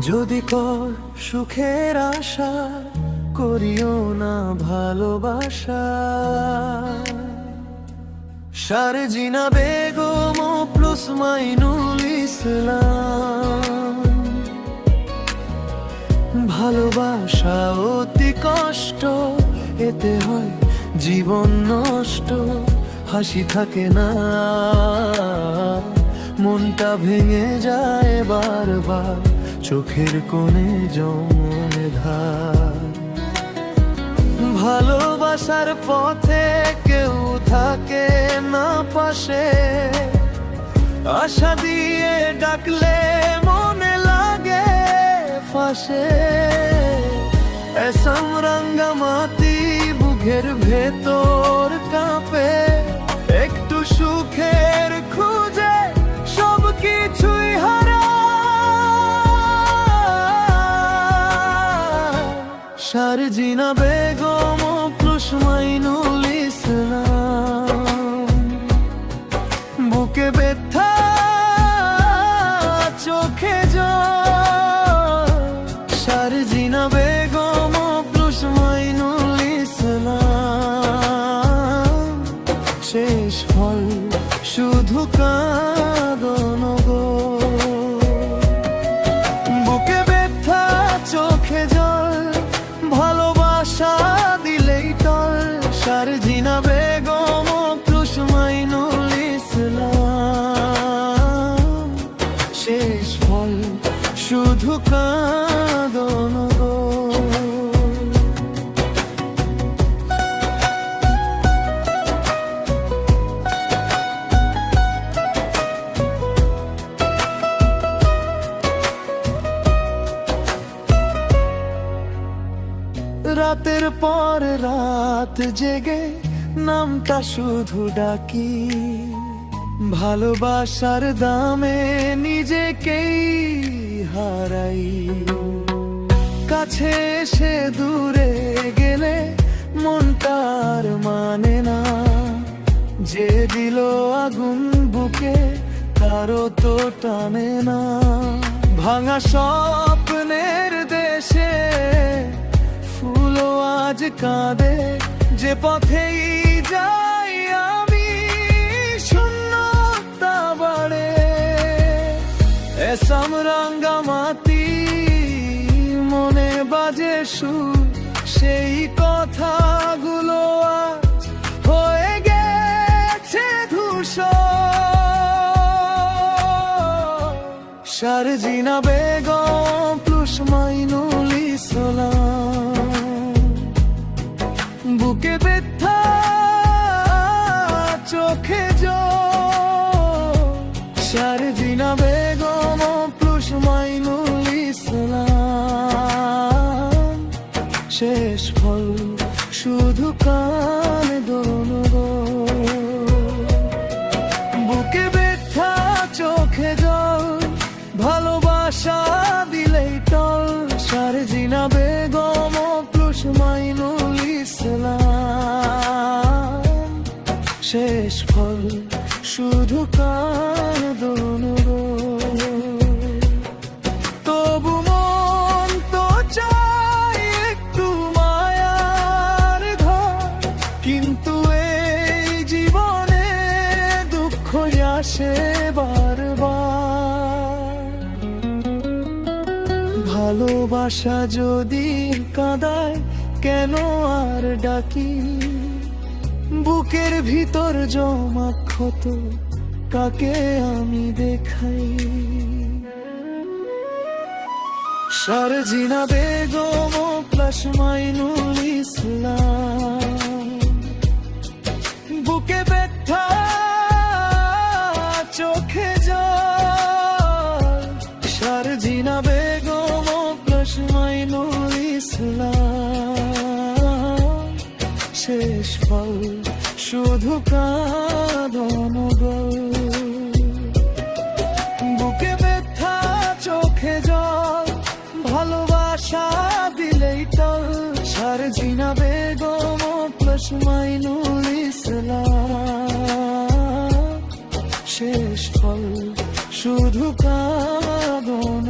যদি কর সুখের আশা, করিও না ভালোবাসা। শারজিনা বেগম প্লুস মাইনুল ইসলাম। ভালোবাসা অতি কষ্ট, এতে হয় জীবন নষ্ট। হাসি থাকে না, মনটা ভেঙে যায় বারবার, চোখের কোণে জমে ধার। ভালোবাসার পথে কেউ থাকে না পাশে, আশা দিয়ে ডাকলে মনে লাগে ফাঁসে। এসম রাঙ্গামাটি বুকের ভেতর কাঁপে, একটু সুখের খুঁজে সব কিছুই হারা। শারজিনা বেগম প্লুস মাইনুল ইসলাম। বুকে ব্যথা চোখে জল। শারজিনা বেগম প্লুস মাইনুল ইসলাম। শেষ ফল শুধু কাঁদন গো। বুকে ব্যথা চোখে জল, ভালোবাসা দিলেই টল। শারজিনা বেগম প্লুস মাইনুল ইসলাম। শেষ ফল শুধু কাঁদন গো। রাতের পর রাত জেগে নামটা শুধু ডাকি। ভালোবাসার দামে নিজেকেই হারাই। কাছে এসে দূরে গেলে মনটার মানে না। যে দিল আগুন বুকে তারও তো টানে না। ভাঙা স্বপ্নের দেশে ফুলও আজ কাঁদে। যে পথেই যাই আমি শূন্যতা বাড়ে। এসম রাঙ্গামাটি মনে বাজে সুর, সেই কথাগুলো আজ হয়ে গেছে ধূসর। শারজিনা বেগম প্লুস মাইনুল ইসলাম। বুকে ব্যথা চোখে জল। শারজিনা বেগম প্লুস মাইনুল ইসলাম। শেষ ফল শুধু কাঁদন গো। বুকে ব্যথা চোখে জল, ভালোবাসা দিলেই টল। শারজিনা বেগম প্লুস মাইনুল ইসলাম। শেষ ফল শুধু কাঁদন গো। তবু মন তো চাই একটু মায়ার ঘর, কিন্তু এই জীবনে দুঃখ আসে বারবার। ভালোবাসা যদি কাঁদায় কেন আর ডাকি। বুকের ভিতর জমা ক্ষত কাকে আমি দেখাই। শারজিনা বেগম প্লুস মাইনুল ইসলাম। বুকে ব্যথা চোখে জল। শারজিনা বেগম প্লুস মাইনুল ইসলাম। শেষ ফল শুধু কাঁদন গো। বুকে ব্যথা চোখে জল, ভালোবাসা দিলেই টল। শারজিনা বেগম প্লুস মাইনুল ইসলাম। শেষ ফল শুধু কাঁদন।